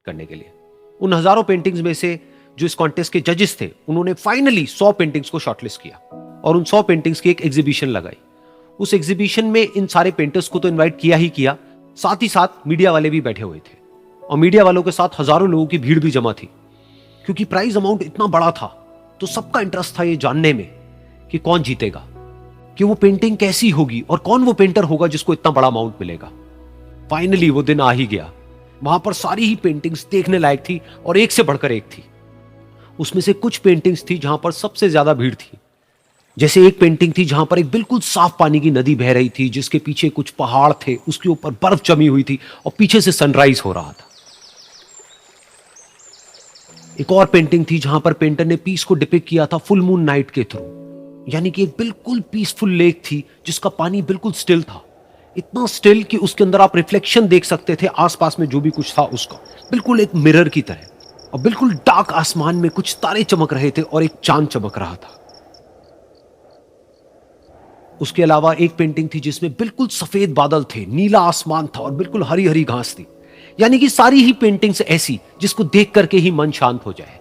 करने के लिए। उन हजारों पेंटिंग्स में से जो इस कॉन्टेस्ट के जजेस थे, उन्होंने फाइनली 100 पेंटिंग्स को शॉर्टलिस्ट किया और उन 100 पेंटिंग्स की एक एग्जीबिशन लगाई। उस एग्जीबिशन में इन सारे पेंटर्स को तो इनवाइट किया ही किया, साथ ही साथ मीडिया वाले भी बैठे हुए थे और मीडिया वालों के साथ हजारों लोगों की भीड़ भी जमा थी। क्योंकि प्राइज अमाउंट इतना बड़ा था तो सबका इंटरेस्ट था ये जानने में कि कौन जीतेगा, कि वो पेंटिंग कैसी होगी और कौन वो पेंटर होगा जिसको इतना बड़ा अमाउंट मिलेगा। फाइनली वो दिन आ ही गया। वहां पर सारी ही पेंटिंग्स देखने लायक थी और एक से बढ़कर एक थी। उसमें से कुछ पेंटिंग्स थी जहां पर सबसे ज्यादा भीड़ थी। जैसे एक पेंटिंग थी जहां पर एक बिल्कुल साफ पानी की नदी बह रही थी, जिसके पीछे कुछ पहाड़ थे, उसके ऊपर बर्फ जमी हुई थी और पीछे से सनराइज हो रहा था। एक और पेंटिंग थी जहां पर पेंटर ने पीस को डिपिक्ट किया था फुल मून नाइट के थ्रू, यानी कि एक बिल्कुल पीसफुल लेक थी जिसका पानी बिल्कुल स्टिल था, इतना स्टिल कि उसके अंदर आप रिफ्लेक्शन देख सकते थे आसपास में जो भी कुछ था उसका, बिल्कुल एक मिरर की तरह। और बिल्कुल डार्क आसमान में कुछ तारे चमक रहे थे और एक चांद चमक रहा था। उसके अलावा एक पेंटिंग थी जिसमें बिल्कुल सफेद बादल थे, नीला आसमान था और बिल्कुल हरी हरी घास थी। यानी कि सारी ही पेंटिंग्स ऐसी जिसको देख करके ही मन शांत हो जाए।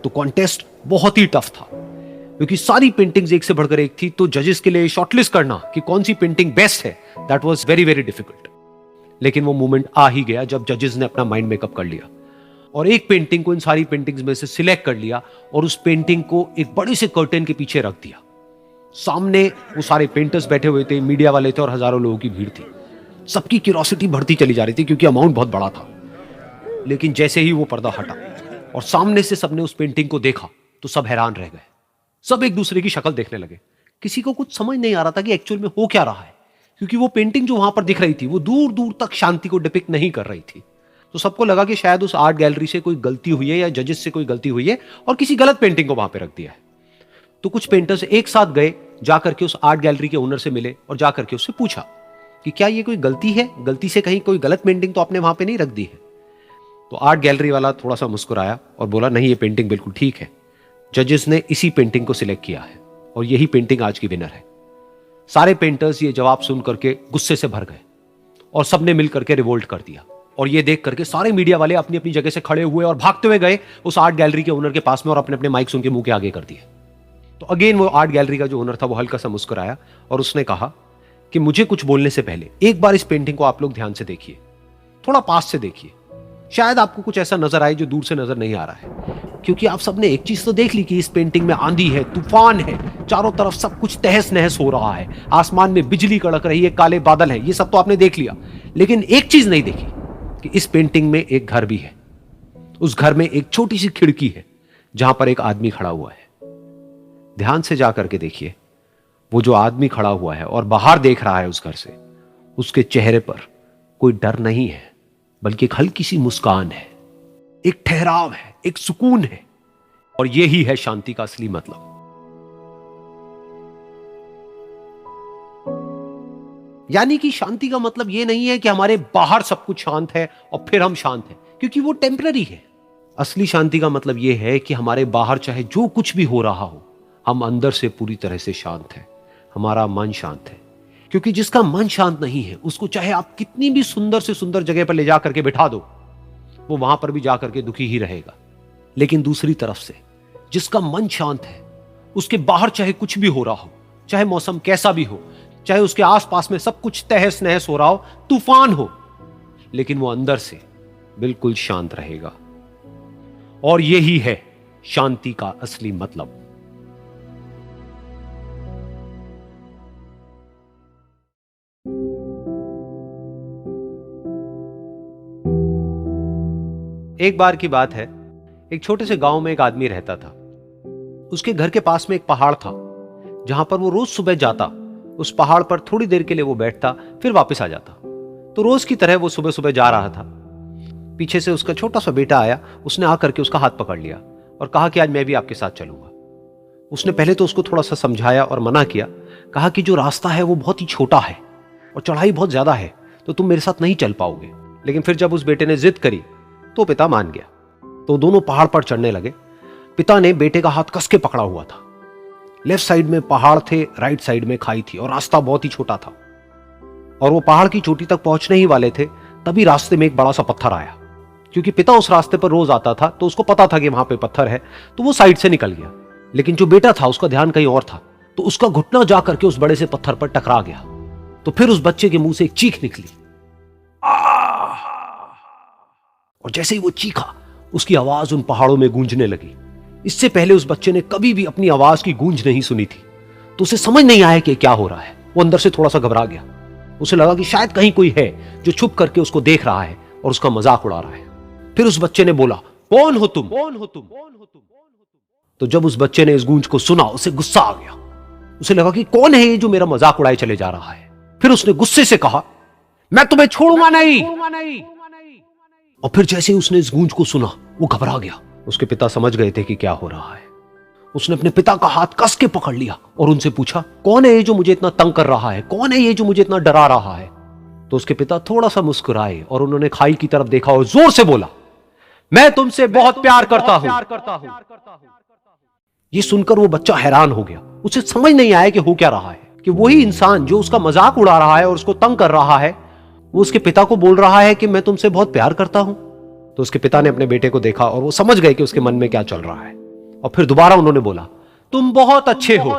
तो कॉन्टेस्ट बहुत ही टफ था क्योंकि सारी पेंटिंग्स एक से बढ़कर एक थी। तो जजेस के लिए शॉर्टलिस्ट करना कि कौन सी पेंटिंग बेस्ट है, that was very very difficult. लेकिन वो मोमेंट आ ही गया जब जजेस ने अपना माइंड मेकअप कर लिया और एक पेंटिंग को इन सारी पेंटिंग्स में से सिलेक्ट कर लिया और उस पेंटिंग को एक बड़े से कर्टेन के पीछे रख दिया। सामने वो सारे पेंटर्स बैठे हुए थे, मीडिया वाले थे और हजारों लोगों की भीड़ थी। सबकी क्यूरियोसिटी बढ़ती चली जा रही थी क्योंकि अमाउंट बहुत बड़ा था। लेकिन जैसे ही वो पर्दा हटा और सामने से सबने उस पेंटिंग को देखा तो सब हैरान रह गए। सब एक दूसरे की शक्ल देखने लगे। किसी को कुछ समझ नहीं आ रहा था कि एक्चुअल में हो क्या रहा है, क्योंकि वो पेंटिंग जो वहां पर दिख रही थी वो दूर दूर तक शांति को डिपिक्ट नहीं कर रही थी। तो सबको लगा कि शायद उस आर्ट गैलरी से कोई गलती हुई है या जजेस से कोई गलती हुई है और किसी गलत पेंटिंग को वहां पर रख दिया है। तो कुछ पेंटर्स एक साथ गए, जाकर के उस आर्ट गैलरी के ओनर से मिले और जाकर के उससे पूछा कि क्या ये कोई गलती है, गलती से कहीं कोई गलत पेंटिंग तो आपने वहां पे नहीं रख दी है। तो आर्ट गैलरी वाला थोड़ा सा मुस्कुराया और बोला नहीं, ये पेंटिंग बिल्कुल ठीक है, जजेस ने इसी पेंटिंग को सिलेक्ट किया है और यही पेंटिंग आज की विनर है। सारे पेंटर्स ये जवाब सुन करके गुस्से से भर गए और सबने मिल करके रिवोल्ट कर दिया। और ये देख करके सारे मीडिया वाले अपनी अपनी जगह से खड़े हुए और भागते हुए गए उस आर्ट गैलरी के ओनर के पास में और अपने अपने माइक्स उनके मुंह के आगे कर दिए। तो अगेन वो आर्ट गैलरी का जो ओनर था वो हल्का सा मुस्कुराया और उसने कहा कि मुझे कुछ बोलने से पहले एक बार इस पेंटिंग को आप लोग ध्यान से देखिए, थोड़ा पास से देखिए, शायद आपको कुछ ऐसा नजर आए जो दूर से नजर नहीं आ रहा है। क्योंकि आप सबने एक चीज तो देख ली कि इस पेंटिंग में आंधी है, तूफान है, चारों तरफ सब कुछ तहस नहस हो रहा है, आसमान में बिजली कड़क रही है, काले बादल है, ये सब तो आपने देख लिया। लेकिन एक चीज नहीं देखी कि इस पेंटिंग में एक घर भी है। उस घर में एक छोटी सी खिड़की है जहां पर एक आदमी खड़ा हुआ है। ध्यान से जाकर के देखिए, वो जो आदमी खड़ा हुआ है और बाहर देख रहा है उस घर से, उसके चेहरे पर कोई डर नहीं है, बल्कि एक हल्की सी मुस्कान है, एक ठहराव है, एक सुकून है। और यही है शांति का असली मतलब। यानी कि शांति का मतलब यह नहीं है कि हमारे बाहर सब कुछ शांत है और फिर हम शांत हैं, क्योंकि वो टेम्पररी है। असली शांति का मतलब यह है कि हमारे बाहर चाहे जो कुछ भी हो रहा हो, हम अंदर से पूरी तरह से शांत हैं, हमारा मन शांत है। क्योंकि जिसका मन शांत नहीं है, उसको चाहे आप कितनी भी सुंदर से सुंदर जगह पर ले जाकर के बिठा दो, वो वहां पर भी जाकर के दुखी ही रहेगा। लेकिन दूसरी तरफ से जिसका मन शांत है, उसके बाहर चाहे कुछ भी हो रहा हो, चाहे मौसम कैसा भी हो, चाहे उसके आसपास में सब कुछ तहस नहस हो रहा हो, तूफान हो, लेकिन वो अंदर से बिल्कुल शांत रहेगा। और यही है शांति का असली मतलब। एक बार की बात है, एक छोटे से गांव में एक आदमी रहता था। उसके घर के पास में एक पहाड़ था जहां पर वो रोज सुबह जाता, उस पहाड़ पर थोड़ी देर के लिए वो बैठता, फिर वापस आ जाता। तो रोज की तरह वो सुबह सुबह जा रहा था। पीछे से उसका छोटा सा बेटा आया, उसने आकर के उसका हाथ पकड़ लिया और कहा कि आज मैं भी आपके साथ चलूंगा। उसने पहले तो उसको थोड़ा सा समझाया और मना किया, कहा कि जो रास्ता है वो बहुत ही छोटा है और चढ़ाई बहुत ज्यादा है, तो तुम मेरे साथ नहीं चल पाओगे। लेकिन फिर जब उस बेटे ने जिद करी तो पिता मान गया। तो दोनों पहाड़ पर चढ़ने लगे। पिता ने बेटे का हाथ कस के पकड़ा हुआ था। लेफ्ट साइड में पहाड़ थे, राइट साइड में खाई थी और रास्ता बहुत ही छोटा था। और वो पहाड़ की चोटी तक पहुंचने ही वाले थे तभी रास्ते में एक बड़ा सा पत्थर आया। क्योंकि पिता उस रास्ते पर रोज आता था तो उसको पता था कि वहां पे पत्थर है, तो वो साइड से निकल गया। लेकिन जो बेटा था उसका ध्यान कहीं और था, तो उसका घुटना जा करके उस बड़े से पत्थर पर टकरा गया। तो फिर उस बच्चे के मुंह से एक चीख निकली, और जैसे ही वो चीखा उसकी आवाज उन पहाड़ों में गूंजने लगी। इससे पहले उस बच्चे ने कभी भी अपनी आवाज की गूंज नहीं सुनी थी, तो उसे समझ नहीं आया कि क्या हो रहा है। वो अंदर से थोड़ा सा घबरा गया। उसे लगा कि शायद कहीं कोई है जो छुप करके उसको देख रहा है और उसका मजाक उड़ा रहा है। फिर उस बच्चे ने बोला, कौन हो तुम? कौन हो तुम? तो जब उस बच्चे ने इस गूंज को सुना उसे गुस्सा आ गया। उसे लगा कि कौन है ये जो मेरा मजाक उड़ाए चले जा रहा है। फिर उसने गुस्से से कहा, मैं तुम्हें छोड़ूंगा नहीं। और फिर जैसे ही उसने इस गूंज को सुना वो घबरा गया। उसके पिता समझ गए थे कि क्या हो रहा है। उसने अपने पिता का हाथ कस के पकड़ लिया और उनसे पूछा, कौन है ये जो मुझे इतना तंग कर रहा है? कौन है ये जो मुझे इतना डरा रहा है? तो उसके पिता थोड़ा सा मुस्कुराए और उन्होंने खाई की तरफ देखा और जोर से बोला, मैं तुमसे बहुत प्यार करता हूं। ये सुनकर वो बच्चा हैरान हो गया। उसे समझ नहीं आया कि हो क्या रहा है, कि वही इंसान जो उसका मजाक उड़ा रहा है और उसको तंग कर रहा है, वो उसके पिता को बोल रहा है कि मैं तुमसे बहुत प्यार करता हूं। तो उसके पिता ने अपने बेटे को देखा और वो समझ गए कि उसके मन में क्या चल रहा है। और फिर दोबारा उन्होंने बोला, तुम बहुत अच्छे हो।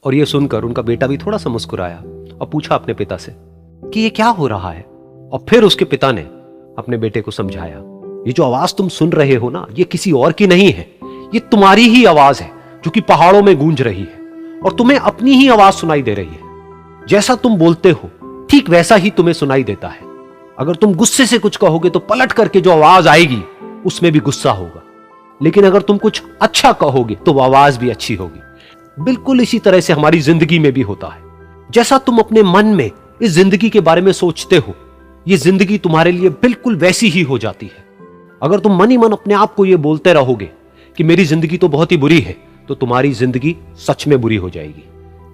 और ये सुनकर उनका बेटा भी थोड़ा सा मुस्कुराया और पूछा अपने पिता से कि ये क्या हो रहा है। और फिर उसके पिता ने अपने बेटे को समझाया, ये जो आवाज तुम सुन रहे हो ना, ये किसी और की नहीं है, ये तुम्हारी ही आवाज है जो कि पहाड़ों में गूंज रही है और तुम्हें अपनी ही आवाज सुनाई दे रही है। जैसा तुम बोलते हो ठीक वैसा ही तुम्हें सुनाई देता है। अगर तुम गुस्से से कुछ कहोगे तो पलट करके जो आवाज आएगी उसमें भी गुस्सा होगा, लेकिन अगर तुम कुछ अच्छा कहोगे तो वो आवाज भी अच्छी होगी। बिल्कुल इसी तरह से हमारी जिंदगी में भी होता है। जैसा तुम अपने मन में इस जिंदगी के बारे में सोचते हो, ये जिंदगी तुम्हारे लिए बिल्कुल वैसी ही हो जाती है। अगर तुम मन ही मन अपने आप को ये बोलते रहोगे कि मेरी जिंदगी तो बहुत ही बुरी है, तो तुम्हारी जिंदगी सच में बुरी हो जाएगी।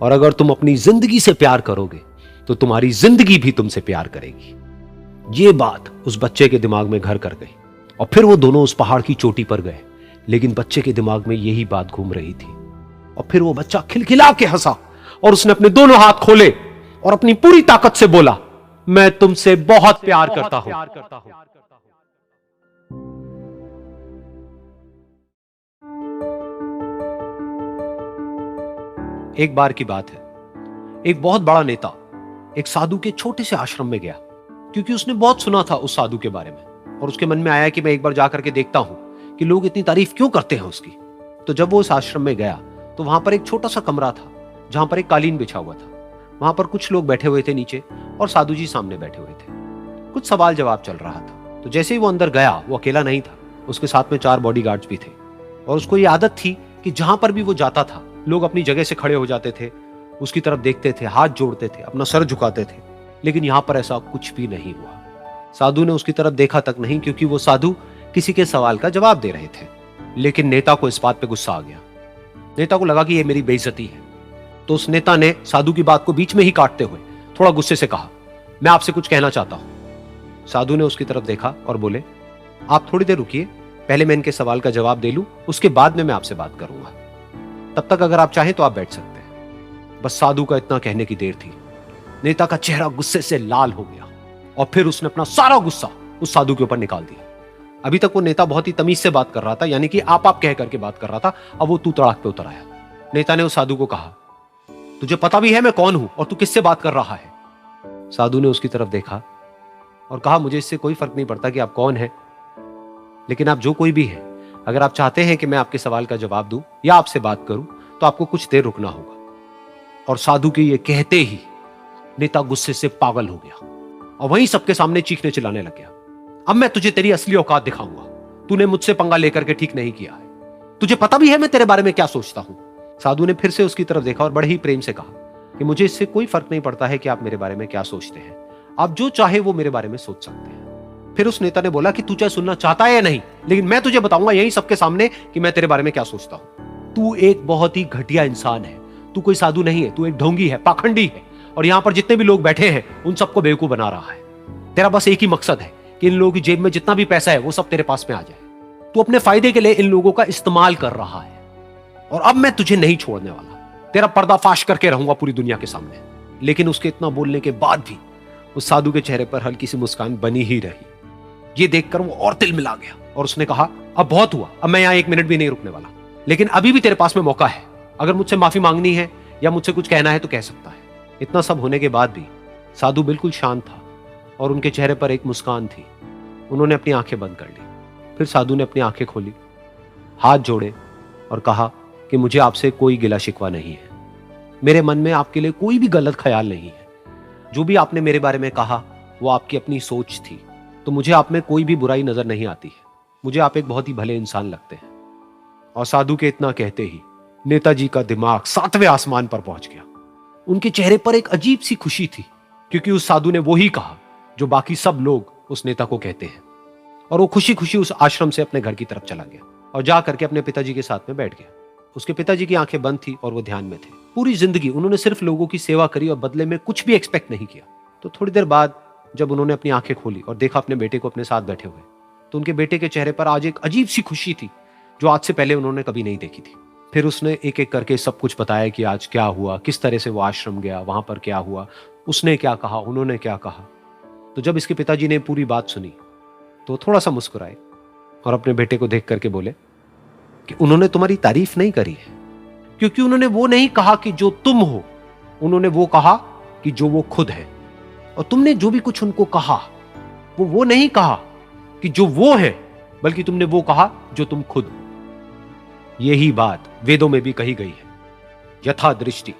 और अगर तुम अपनी जिंदगी से प्यार करोगे तो तुम्हारी जिंदगी भी तुमसे प्यार करेगी। ये बात उस बच्चे के दिमाग में घर कर गई और फिर वो दोनों उस पहाड़ की चोटी पर गए। लेकिन बच्चे के दिमाग में यही बात घूम रही थी। और फिर वो बच्चा खिलखिला के हंसा और उसने अपने दोनों हाथ खोले और अपनी पूरी ताकत से बोला, मैं तुमसे बहुत प्यार करता हूं। एक बार की बात है, एक बहुत बड़ा नेता एक साधु के छोटे से आश्रम में गया, क्योंकि उसने बहुत सुना था उस साधु के बारे में और उसके मन में आया कि मैं एक बार जाकर के देखता हूं कि लोग इतनी तारीफ क्यों करते हैं उसकी। तो जब वो उस आश्रम में गया तो वहां पर एक छोटा सा कमरा था जहां पर एक कालीन बिछा हुआ था। वहां पर कुछ लोग बैठे हुए थे नीचे और साधु जी सामने बैठे हुए थे। कुछ सवाल जवाब चल रहा था। तो जैसे ही वो अंदर गया, वो अकेला नहीं था, उसके साथ में 4 बॉडीगार्ड्स भी थे। और उसको ये आदत थी कि जहां पर भी वो जाता था लोग अपनी जगह से खड़े हो जाते थे, उसकी तरफ देखते थे, हाथ जोड़ते थे, अपना सर झुकाते थे। लेकिन यहां पर ऐसा कुछ भी नहीं हुआ। साधु ने उसकी तरफ देखा तक नहीं, क्योंकि वो साधु किसी के सवाल का जवाब दे रहे थे। लेकिन नेता को इस बात पे गुस्सा आ गया। नेता को लगा कि ये मेरी बेइज्जती है। तो उस नेता ने साधु की बात को बीच में ही काटते हुए थोड़ा गुस्से से कहा, मैं आपसे कुछ कहना चाहता हूं। साधु ने उसकी तरफ देखा और बोले, आप थोड़ी देर रुकिए, पहले मैं इनके सवाल का जवाब दे लूं, उसके बाद में मैं आपसे बात करूंगा। तब तक अगर आप चाहें तो आप बैठ सकते हैं। बस साधु का इतना कहने की देर थी। नेता का चेहरा गुस्से से लाल हो गया और फिर उसने अपना सारा गुस्सा उस साधु के ऊपर निकाल दिया। अभी तक वो नेता बहुत ही तमीज से बात कर रहा था, यानी कि आप कह करके बात कर रहा था। अब वो तू तड़ाक पे उतर आया। नेता ने उस साधु को कहा, तुझे पता भी है मैं कौन हूं और तू किससे बात कर रहा है? साधु ने उसकी तरफ देखा और कहा, मुझे इससे कोई फर्क नहीं पड़ता कि आप कौन हैं, लेकिन आप जो कोई भी हैं, अगर आप चाहते हैं कि मैं आपके सवाल का जवाब दूं या आपसे बात करूं तो आपको कुछ देर रुकना होगा। और साधु के ये कहते ही नेता गुस्से से पागल हो गया और वहीं सबके सामने चीखने चिल्लाने लग गया, अब मैं तुझे तेरी असली औकात दिखाऊंगा। तूने मुझसे पंगा लेकर के ठीक नहीं किया है। तुझे पता भी है मैं तेरे बारे में क्या सोचता हूं। साधु ने फिर से उसकी तरफ देखा और बड़े ही प्रेम से कहा कि मुझे इससे कोई फर्क नहीं पड़ता है कि आप मेरे बारे में क्या सोचते हैं। आप जो चाहे वो मेरे बारे में सोच सकते हैं। फिर उस नेता ने बोला कि तू चाहे सुनना चाहता है या नहीं, लेकिन मैं तुझे बताऊंगा यही सबके सामने कि मैं तेरे बारे में क्या सोचता हूं। तू एक बहुत ही घटिया इंसान है। तू कोई साधु नहीं है, तू एक ढोंगी है, पाखंडी है। और यहां पर जितने भी लोग बैठे हैं उन सबको बेवकूफ बना रहा है। तेरा बस एक ही मकसद है कि इन लोगों की जेब में जितना भी पैसा है वो सब तेरे पास में आ जाए। तू अपने फायदे के लिए इन लोगों का इस्तेमाल कर रहा है और अब मैं तुझे नहीं छोड़ने वाला। तेरा पर्दाफाश करके रहूंगा पूरी दुनिया के सामने। लेकिन उसके इतना बोलने के बाद भी उस साधु के चेहरे पर हल्की सी मुस्कान बनी ही रही। ये देखकर वो और तिल मिला गया और उसने कहा, अब बहुत हुआ, अब मैं यहां 1 मिनट भी नहीं रुकने वाला, लेकिन अभी भी तेरे पास में मौका है। अगर मुझसे माफी मांगनी है या मुझसे कुछ कहना है तो कह सकता है। इतना सब होने के बाद भी साधु बिल्कुल शांत था और उनके चेहरे पर एक मुस्कान थी। उन्होंने अपनी आंखें बंद कर ली। फिर साधु ने अपनी आंखें खोली, हाथ जोड़े और कहा कि मुझे आपसे कोई गिला शिकवा नहीं है। मेरे मन में आपके लिए कोई भी गलत ख्याल नहीं है। जो भी आपने मेरे बारे में कहा वो आपकी अपनी सोच थी, तो मुझे आप में कोई भी बुराई नजर नहीं आती है। मुझे आप एक बहुत ही भले इंसान लगते हैं। और साधु के इतना कहते ही नेताजी का दिमाग 7वें आसमान पर पहुंच गया। उनके चेहरे पर एक अजीब सी खुशी थी, क्योंकि उस साधु ने वो ही कहा जो बाकी सब लोग उस नेता को कहते हैं। और वो खुशी खुशी उस आश्रम से अपने घर की तरफ चला गया और जा करके अपने पिताजी के साथ में बैठ गया। उसके पिताजी की आंखें बंद थी और वो ध्यान में थे। पूरी जिंदगी उन्होंने सिर्फ लोगों की सेवा करी और बदले में कुछ भी एक्सपेक्ट नहीं किया। तो थोड़ी देर बाद जब उन्होंने अपनी आंखें खोली और देखा अपने बेटे को अपने साथ बैठे हुए, तो उनके बेटे के चेहरे पर आज एक अजीब सी खुशी थी जो आज से पहले उन्होंने कभी नहीं देखी थी। फिर उसने एक एक करके सब कुछ बताया कि आज क्या हुआ, किस तरह से वो आश्रम गया, वहां पर क्या हुआ, उसने क्या कहा, उन्होंने क्या कहा। तो जब इसके पिताजी ने पूरी बात सुनी तो थोड़ा सा मुस्कुराए और अपने बेटे को देख करके बोले कि उन्होंने तुम्हारी तारीफ नहीं करी है, क्योंकि उन्होंने वो नहीं कहा कि जो तुम हो, उन्होंने वो कहा कि जो वो खुद है। और तुमने जो भी कुछ उनको कहा वो नहीं कहा कि जो वो है, बल्कि तुमने वो कहा जो तुम खुद हो। यही बात वेदों में भी कही गई है, यथा दृष्टि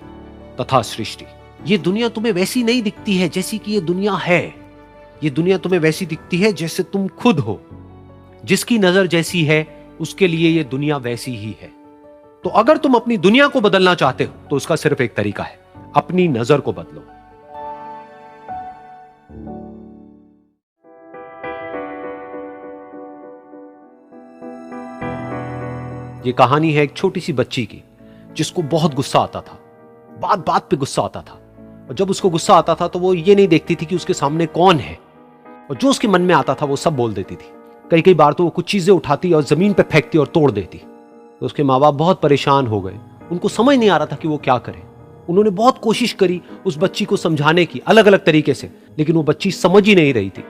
तथा सृष्टि। ये दुनिया तुम्हें वैसी नहीं दिखती है जैसी कि ये दुनिया है। ये दुनिया तुम्हें वैसी दिखती है जैसे तुम खुद हो। जिसकी नजर जैसी है उसके लिए ये दुनिया वैसी ही है। तो अगर तुम अपनी दुनिया को बदलना चाहते हो तो उसका सिर्फ एक तरीका है, अपनी नजर को बदलो। ये कहानी है एक छोटी सी बच्ची की जिसको बहुत गुस्सा आता था, बात बात पे गुस्सा आता था। और जब उसको गुस्सा आता था तो वो ये नहीं देखती थी कि उसके सामने कौन है, और जो उसके मन में आता था वो सब बोल देती थी। कई कई बार तो वो कुछ चीजें उठाती और जमीन पे फेंकती और तोड़ देती। तो उसके माँ बाप बहुत परेशान हो गए। उनको समझ नहीं आ रहा था कि वो क्या करे। उन्होंने बहुत कोशिश करी उस बच्ची को समझाने की अलग अलग तरीके से, लेकिन वो बच्ची समझ ही नहीं रही थी।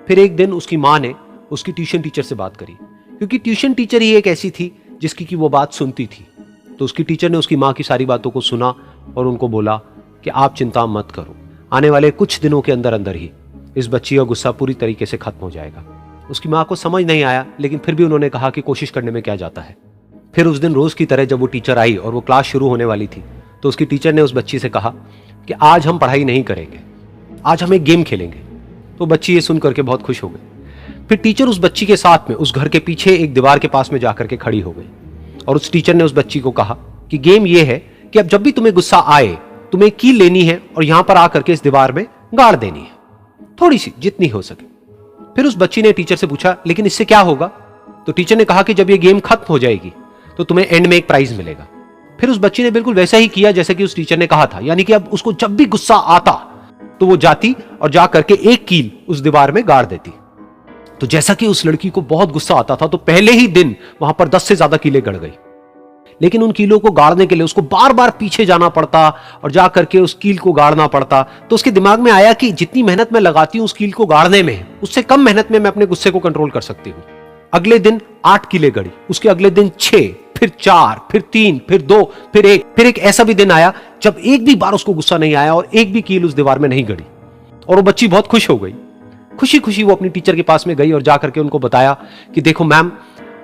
फिर एक दिन उसकी माँ ने उसकी ट्यूशन टीचर से बात करी, क्योंकि ट्यूशन टीचर ही एक ऐसी थी जिसकी कि वो बात सुनती थी। तो उसकी टीचर ने उसकी माँ की सारी बातों को सुना और उनको बोला कि आप चिंता मत करो, आने वाले कुछ दिनों के अंदर अंदर ही इस बच्ची का गुस्सा पूरी तरीके से खत्म हो जाएगा। उसकी माँ को समझ नहीं आया, लेकिन फिर भी उन्होंने कहा कि कोशिश करने में क्या जाता है। फिर उस दिन रोज की तरह जब वो टीचर आई और वो क्लास शुरू होने वाली थी, तो उसकी टीचर ने उस बच्ची से कहा कि आज हम पढ़ाई नहीं करेंगे, आज हम एक गेम खेलेंगे। तो बच्ची ये सुन करके बहुत खुश हो गई। फिर टीचर उस बच्ची के साथ में उस घर के पीछे एक दीवार के पास में जाकर के खड़ी हो गई और उस टीचर ने उस बच्ची को कहा कि गेम ये है कि अब जब भी तुम्हें गुस्सा आए, तुम्हें कील लेनी है और यहां पर आकर के इस दीवार में गाड़ देनी है, थोड़ी सी, जितनी हो सके। फिर उस बच्ची ने टीचर से पूछा, लेकिन इससे क्या होगा? तो टीचर ने कहा कि जब ये गेम खत्म हो जाएगी तो तुम्हें एंड में एक प्राइज मिलेगा। फिर उस बच्ची ने बिल्कुल वैसा ही किया जैसा कि उस टीचर ने कहा था, यानी कि अब उसको जब भी गुस्सा आता तो वो जाती और जा करके एक कील उस दीवार में गाड़ देती। तो जैसा कि उस लड़की को बहुत गुस्सा आता था, तो पहले ही दिन वहां पर 10 से ज्यादा कीलें गड़ गई। लेकिन उन कीलों को गाड़ने के लिए उसको बार बार पीछे जाना पड़ता और जा करके उस कील को गाड़ना पड़ता। तो उसके दिमाग में आया कि जितनी मेहनत मैं लगाती हूं उस कील को गाड़ने में, उससे कम मेहनत में मैं अपने गुस्से को कंट्रोल कर सकती हूं। अगले दिन 8 कीलें गड़ी, उसके अगले दिन 6, फिर 4, फिर 3, फिर 2, फिर 1। फिर एक ऐसा भी दिन आया जब एक भी बार उसको गुस्सा नहीं आया और एक भी कील उस दीवार में नहीं गड़ी। और वो बच्ची बहुत खुश हो गई। खुशी खुशी वो अपनी टीचर के पास में गई और जाकर के उनको बताया कि देखो मैम,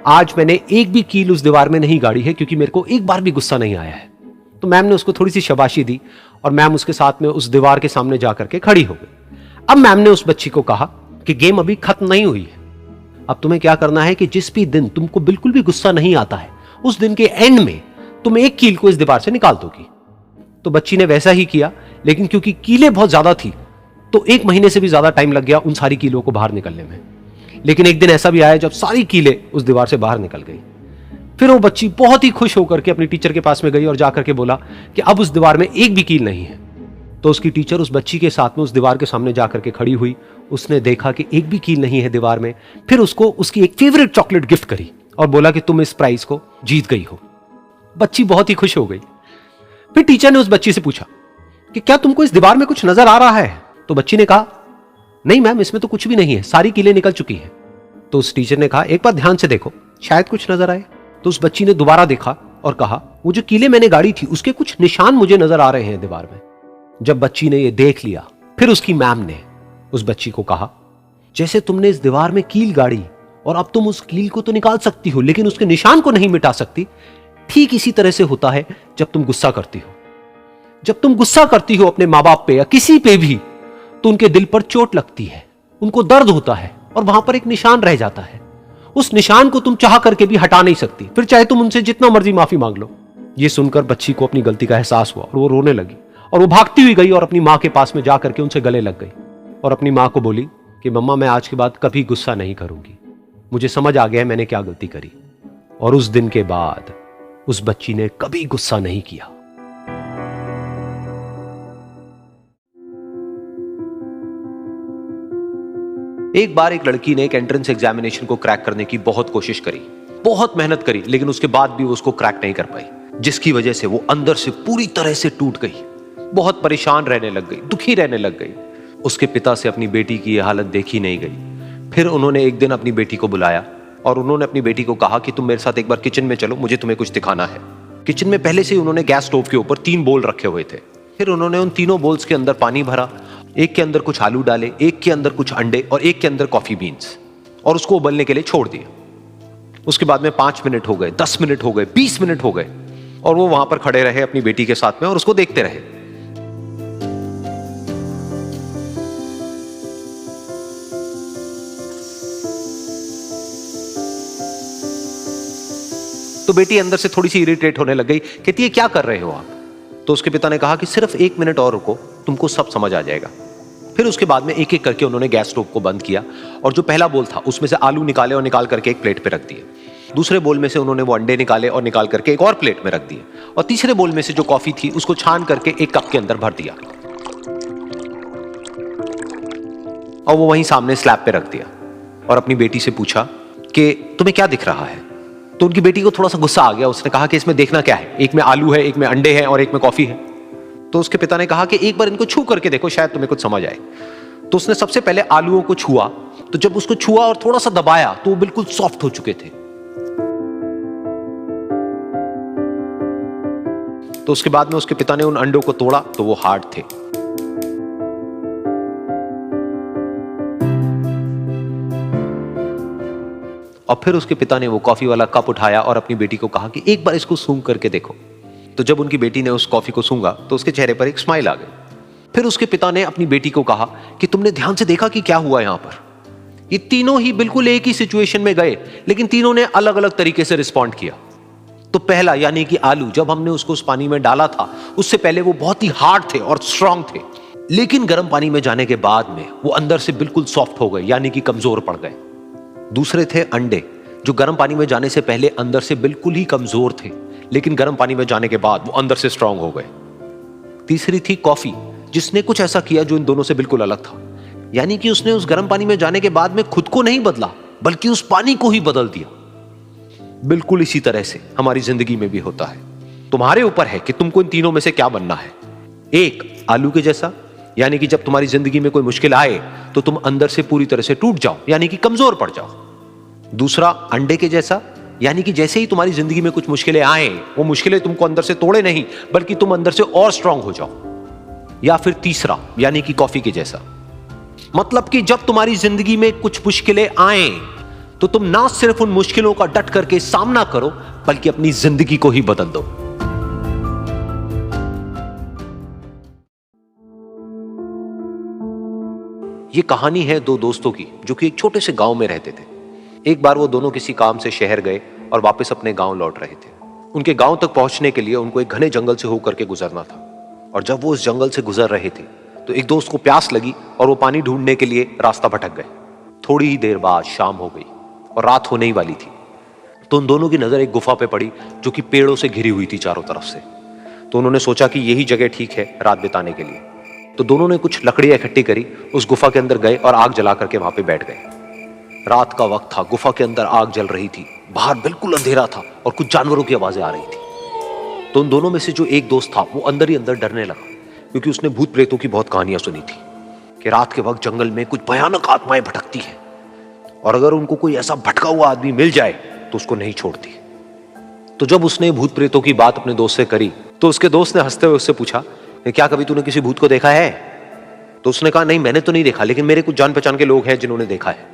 आज मैंने एक भी कील उस दीवार में नहीं गाड़ी है, क्योंकि मेरे को एक बार भी गुस्सा नहीं आया है। तो मैम ने उसको थोड़ी सी शाबाशी दी और मैम उसके साथ में उस दीवार के सामने जाकर के खड़ी हो गई। अब मैम ने उस बच्ची को कहा कि गेम अभी खत्म नहीं हुई है, अब तुम्हें क्या करना है कि जिस भी दिन तुमको बिल्कुल भी गुस्सा नहीं आता है, उस दिन के एंड में तुम एक कील को इस दीवार से निकाल दोगी। तो बच्ची ने वैसा ही किया, लेकिन क्योंकि कीलें बहुत ज्यादा थी तो 1 महीने से भी ज्यादा टाइम लग गया उन सारी कीलों को बाहर निकलने में। लेकिन एक दिन ऐसा भी आया जब सारी कीलें उस दीवार से बाहर निकल गई। फिर वो बच्ची बहुत ही खुश होकर के अपनी टीचर के पास में गई और जाकर के बोला कि अब उस दीवार में एक भी कील नहीं है। तो उसकी टीचर उस बच्ची के साथ में उस दीवार के सामने जाकर के खड़ी हुई। उसने देखा कि एक भी कील नहीं है दीवार में। फिर उसको उसकी एक फेवरेट चॉकलेट गिफ्ट करी और बोला कि तुम इस प्राइज को जीत गई हो। बच्ची बहुत ही खुश हो गई। फिर टीचर ने उस बच्ची से पूछा कि क्या तुमको इस दीवार में कुछ नजर आ रहा है? तो बच्ची ने कहा नहीं मैम, इसमें तो कुछ भी नहीं है, सारी कीलें निकल चुकी हैं। तो उस टीचर ने कहा एक बार ध्यान से देखो, शायद कुछ नजर आए। तो उस बच्ची ने दोबारा देखा और कहा वो जो कीले मैंने गाड़ी थी उसके कुछ निशान मुझे नजर आ रहे हैं दीवार में। जब बच्ची ने ये देख लिया, फिर उसकी मैम ने उस बच्ची को कहा जैसे तुमने इस दीवार में कील गाड़ी और अब तुम उस कील को तो निकाल सकती हो लेकिन उसके निशान को नहीं मिटा सकती, ठीक इसी तरह से होता है जब तुम गुस्सा करती हो। जब तुम गुस्सा करती हो अपने माँ बाप पे या किसी पे भी, तो उनके दिल पर चोट लगती है, उनको दर्द होता है और वहां पर एक निशान रह जाता है। उस निशान को तुम चाह करके भी हटा नहीं सकती, फिर चाहे तुम उनसे जितना मर्जी माफी मांग लो। ये सुनकर बच्ची को अपनी गलती का एहसास हुआ और वो रोने लगी और वो भागती हुई गई और अपनी माँ के पास में जाकर के उनसे गले लग गई और अपनी माँ को बोली कि मम्मा मैं आज के बाद कभी गुस्सा नहीं करूंगी, मुझे समझ आ गया है मैंने क्या गलती करी। और उस दिन के बाद उस बच्ची ने कभी गुस्सा नहीं किया। एक बार एक लड़की ने एक एंट्रेंस एग्जामिनेशन को क्रैक करने की बहुत कोशिश करी, बहुत मेहनत करी, लेकिन उसके बाद भी वो उसको क्रैक नहीं कर पाई, जिसकी वजह से वो अंदर से पूरी तरह से टूट गई, बहुत परेशान रहने लग गई, दुखी रहने लग गई। उसके पिता से अपनी बेटी की यह हालत देखी नहीं गई। फिर उन्होंने एक दिन अपनी बेटी को बुलाया और उन्होंने अपनी बेटी को कहा कि तुम मेरे साथ एक बार किचन में चलो, मुझे तुम्हें कुछ दिखाना है। किचन में पहले से ही उन्होंने गैस स्टोव के ऊपर 3 बोल रखे हुए थे। फिर उन्होंने उन तीनों बोल्स के अंदर पानी भरा, एक के अंदर कुछ आलू डाले, एक के अंदर कुछ अंडे और एक के अंदर कॉफी बीन्स, और उसको उबलने के लिए छोड़ दिया। उसके बाद में 5 मिनट हो गए, 10 मिनट हो गए, 20 मिनट हो गए और वो वहां पर खड़े रहे अपनी बेटी के साथ में और उसको देखते रहे। तो बेटी अंदर से थोड़ी सी इरिटेट होने लग गई, कहती है क्या कर रहे हो आप? तो उसके पिता ने कहा कि सिर्फ 1 मिनट और रुको, तुमको सब समझ आ जाएगा। फिर उसके बाद में एक एक करके उन्होंने गैस स्टोव को बंद किया और जो पहला बोल था उसमें से आलू निकाले और निकाल करके एक प्लेट पे रख दिए। दूसरे बोल में से उन्होंने वो अंडे निकाले और निकाल करके एक और प्लेट में रख दिए और तीसरे बोल में से जो कॉफी थी उसको छान करके एक कप के अंदर भर दिया और वो वहीं सामने स्लैब पे रख दिया और अपनी बेटी से पूछा कि तुम्हें क्या दिख रहा है? तो उनकी बेटी को थोड़ा सा गुस्सा आ गया। उसने कहा कि इसमें देखना क्या है, एक में आलू है, एक में अंडे हैं और एक में कॉफी है। तो उसके पिता ने कहा कि एक बार इनको छू करके देखो, शायद तुम्हें कुछ समझ आए। तो उसने सबसे पहले आलूओं को छुआ, तो जब उसको छुआ और थोड़ा सा दबाया तो वो बिल्कुल सॉफ्ट हो चुके थे। तो उसके बाद में उसके पिता ने उन अंडों को तोड़ा तो वो हार्ड थे। और फिर उसके पिता ने वो कॉफी वाला कप उठाया और अपनी बेटी को कहा कि एक बार इसको सूंघ करके देखो। तो जब उनकी बेटी ने उस कॉफी को सूंघा तो उसके चेहरे पर एक स्माइल आ गई। फिर उसके पिता ने अपनी बेटी को कहा कि तुमने ध्यान से देखा कि क्या हुआ यहां पर? ये तीनों ही बिल्कुल एक ही सिचुएशन में गए, लेकिन तीनों ने अलग अलग तरीके से रिस्पॉन्ड किया। तो पहला यानी कि आलू, जब हमने उसको उस पानी में डाला था उससे पहले वो बहुत ही हार्ड थे और स्ट्रांग थे, लेकिन गर्म पानी में जाने के बाद में वो अंदर से बिल्कुल सॉफ्ट हो गए, यानी कि कमजोर पड़ गए। दूसरे थे अंडे, जो गर्म पानी में जाने से पहले अंदर से बिल्कुल ही कमजोर थे, लेकिन गर्म पानी में जाने के बाद वो अंदर से स्ट्रांग हो गए। तीसरी थी कॉफी, जिसने कुछ ऐसा किया जो इन दोनों से बिल्कुल अलग था, यानी कि उसने उस गर्म पानी में जाने के बाद में खुद को नहीं बदला बल्कि उस पानी को ही बदल दिया। बिल्कुल इसी तरह से हमारी जिंदगी में भी होता है। तुम्हारे ऊपर है कि तुमको इन तीनों में से क्या बनना है। एक, आलू के जैसा, यानी कि जब तुम्हारी जिंदगी में कोई मुश्किल आए तो तुम अंदर से पूरी तरह से टूट जाओ, यानी कि कमजोर पड़ जाओ। दूसरा, अंडे के जैसा, यानी कि जैसे ही तुम्हारी जिंदगी में कुछ मुश्किलें आए, वो मुश्किलें तुमको अंदर से तोड़े नहीं बल्कि तुम अंदर से और स्ट्रांग हो जाओ। या फिर तीसरा, यानी कि कॉफी के जैसा, मतलब कि जब तुम्हारी जिंदगी में कुछ मुश्किलें आए तो तुम ना सिर्फ उन मुश्किलों का डट करके सामना करो बल्कि अपनी जिंदगी को ही बदल दो। ये कहानी है 2 दोस्तों की जो कि एक छोटे से गांव में रहते थे। एक बार वो दोनों किसी काम से शहर गए और वापस अपने गांव लौट रहे थे। उनके गांव तक पहुंचने के लिए उनको एक घने जंगल से होकर के गुजरना था, और जब वो उस जंगल से गुजर रहे थे तो एक दोस्त को प्यास लगी और वो पानी ढूंढने के लिए रास्ता भटक गए। थोड़ी ही देर बाद शाम हो गई और रात होने ही वाली थी। तो उन दोनों की नजर एक गुफा पे पड़ी जो कि पेड़ों से घिरी हुई थी चारों तरफ से। तो उन्होंने सोचा कि यही जगह ठीक है रात बिताने के लिए। तो दोनों ने कुछ लकड़ियां इकट्ठी करी, उस गुफा के अंदर गए और आग जला करके वहां पे बैठ गए। रात का वक्त था, गुफा के अंदर आग जल रही थी, बाहर बिल्कुल अंधेरा था और कुछ जानवरों की आवाजें आ रही थी। तो उन दोनों में से जो एक दोस्त था वो अंदर ही अंदर डरने लगा, क्योंकि उसने भूत प्रेतों की बहुत कहानियां सुनी थी कि रात के वक्त जंगल में कुछ भयानक आत्माएं भटकती हैं और अगर उनको कोई ऐसा भटका हुआ आदमी मिल जाए तो उसको नहीं छोड़ती। तो जब उसने भूत प्रेतों की बात अपने दोस्त से करी तो उसके दोस्त ने हंसते हुए उससे पूछा, क्या कभी तूने किसी भूत को देखा है? तो उसने कहा, नहीं मैंने तो नहीं देखा, लेकिन मेरे कुछ जान पहचान के लोग हैं जिन्होंने देखा है।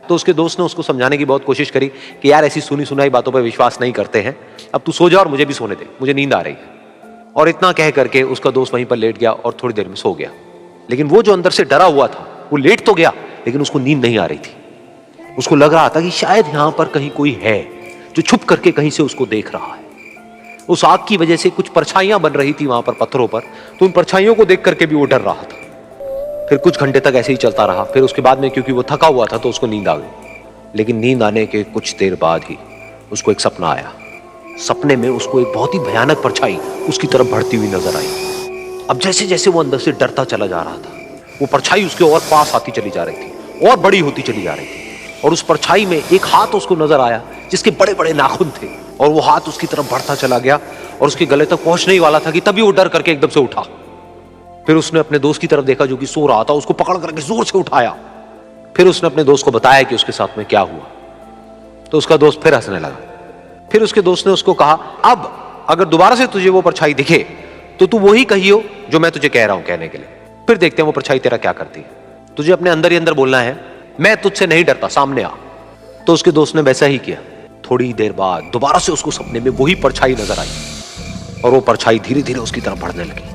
तो उसके दोस्त ने उसको समझाने की बहुत कोशिश करी कि यार ऐसी सुनी सुनाई बातों पर विश्वास नहीं करते हैं, अब तू सो जा और मुझे भी सोने दे, मुझे नींद आ रही है। और इतना कह करके उसका दोस्त वहीं पर लेट गया और थोड़ी देर में सो गया। लेकिन वो जो अंदर से डरा हुआ था वो लेट तो गया, लेकिन उसको नींद नहीं आ रही थी। उसको लग रहा था कि शायद यहां पर कहीं कोई है जो छुप करके कहीं से उसको देख रहा है। उस आग की वजह से कुछ परछाइयां बन रही थी वहां पर पत्थरों पर, तो उन परछाइयों को देख करके भी वो डर रहा था। फिर कुछ घंटे तक ऐसे ही चलता रहा। फिर उसके बाद में क्योंकि वो थका हुआ था तो उसको नींद आ गई। लेकिन नींद आने के कुछ देर बाद ही उसको एक सपना आया। सपने में उसको एक बहुत ही भयानक परछाई उसकी तरफ बढ़ती हुई नजर आई। अब जैसे जैसे वो अंदर से डरता चला जा रहा था, वो परछाई उसके और पास आती चली जा रही थी और बड़ी होती चली जा रही थी। और उस परछाई में एक हाथ उसको नजर आया जिसके बड़े बड़े नाखून थे, और वो हाथ उसकी तरफ बढ़ता चला गया और उसके गले तक पहुंचने ही वाला था कि तभी वो डर करके एकदम से उठा। फिर उसने अपने दोस्त की तरफ देखा जो कि सो रहा था, उसको पकड़ करके जोर से उठाया। फिर उसने अपने दोस्त को बताया कि उसके साथ में क्या हुआ। तो उसका दोस्त फिर हंसने लगा। फिर उसके दोस्त ने उसको कहा, अब अगर दोबारा से तुझे वो परछाई दिखे तो तू वही कहियो जो मैं तुझे कह रहा हूं कहने के लिए, फिर देखते हैं वो परछाई तेरा क्या करती है। तुझे अपने अंदर ही अंदर बोलना है, मैं तुझसे नहीं डरता, सामने आ। तो उसके दोस्त ने वैसा ही किया। थोड़ी देर बाद दोबारा से उसको सपने में वही परछाई नजर आई और वो परछाई धीरे धीरे उसकी तरफ बढ़ने लगी।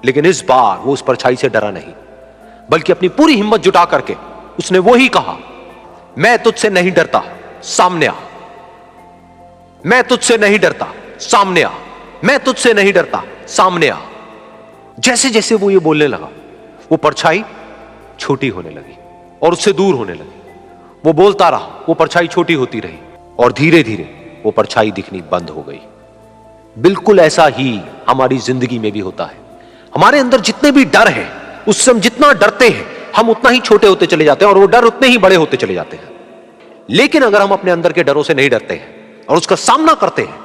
लेकिन इस बार वो उस परछाई से डरा नहीं, बल्कि अपनी पूरी हिम्मत जुटा करके उसने वही कहा, मैं तुझसे नहीं डरता, सामने आ। मैं तुझसे नहीं डरता, सामने आ। मैं तुझसे नहीं डरता, सामने आ। जैसे जैसे वो ये बोलने लगा, वो परछाई छोटी होने लगी और उससे दूर होने लगी। वो बोलता रहा, वो परछाई छोटी होती रही और धीरे धीरे वो परछाई दिखनी बंद हो गई। बिल्कुल ऐसा ही हमारी जिंदगी में भी होता है। हमारे अंदर जितने भी डर हैं, उससे हम जितना डरते हैं हम उतना ही छोटे होते चले जाते हैं और वो डर उतने ही बड़े होते चले जाते हैं। लेकिन अगर हम अपने अंदर के डरों से नहीं डरते हैं और उसका सामना करते हैं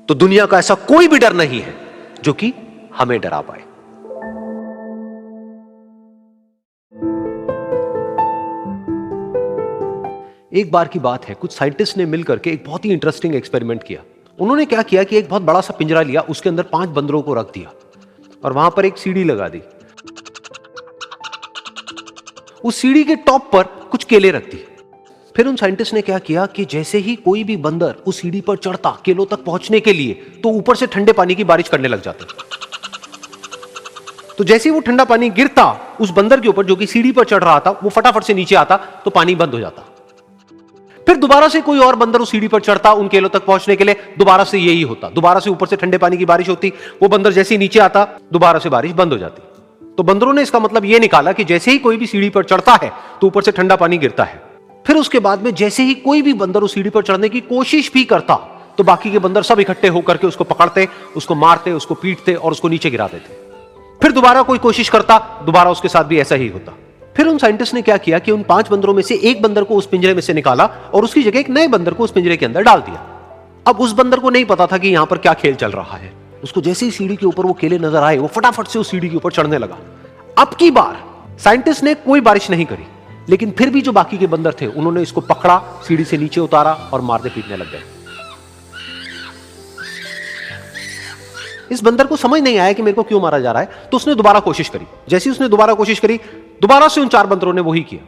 तो दुनिया का ऐसा कोई भी डर नहीं है जो कि हमें डरा पाए। एक बार की बात है, कुछ साइंटिस्ट ने मिलकर के एक बहुत ही इंटरेस्टिंग एक्सपेरिमेंट किया। उन्होंने क्या किया कि एक बहुत बड़ा सा पिंजरा लिया, उसके अंदर 5 बंदरों को रख दिया और वहां पर एक सीढ़ी लगा दी। उस सीढ़ी के टॉप पर कुछ केले रख दिए। फिर उन साइंटिस्ट ने क्या किया कि जैसे ही कोई भी बंदर उस सीढ़ी पर चढ़ता केलों तक पहुंचने के लिए, तो ऊपर से ठंडे पानी की बारिश करने लग जाती। तो जैसे ही वो ठंडा पानी गिरता उस बंदर के ऊपर जो कि सीढ़ी पर चढ़ रहा था, वो फटाफट से नीचे आता तो पानी बंद हो जाता। फिर दोबारा से कोई और बंदर उस सीढ़ी पर चढ़ता उन केलों तक पहुंचने के लिए, दोबारा से यही होता। दोबारा से ऊपर से ठंडे पानी की बारिश होती, वो बंदर जैसे ही नीचे आता दोबारा से बारिश बंद हो जाती। तो बंदरों ने इसका मतलब यह निकाला कि जैसे ही कोई भी सीढ़ी पर चढ़ता है तो ऊपर से ठंडा पानी गिरता है। फिर उसके बाद में जैसे ही कोई भी बंदर उस सीढ़ी पर चढ़ने की कोशिश भी करता तो बाकी के बंदर सब इकट्ठे होकर के उसको पकड़ते, उसको मारते, उसको पीटते और उसको नीचे गिरा देते। फिर दोबारा कोई कोशिश करता, दोबारा उसके साथ भी ऐसा ही होता। फिर उन साइंटिस्ट ने क्या किया कि उन 5 बंदरों में से एक बंदर को उस पिंजरे में से निकाला और उसकी जगह एक नए बंदर को उस पिंजरे के अंदर डाल दिया। अब उस बंदर को नहीं पता था कि यहां पर क्या खेल चल रहा है। उसको जैसे ही सीढ़ी के ऊपर वो केले नजर आए, वो फटाफट से उस सीढ़ी के ऊपर चढ़ने लगा। अब की बार साइंटिस्ट ने कोई बारिश नहीं करी, लेकिन फिर भी जो बाकी के बंदर थे उन्होंने इसको पकड़ा, सीढ़ी से नीचे उतारा और मारने पीटने लग गए। इस बंदर को समझ नहीं आया कि मेरे को क्यों मारा जा रहा है, तो उसने दोबारा कोशिश करी। जैसे ही उसने दोबारा कोशिश करी, दोबारा से उन 4 बंदरों ने वही किया।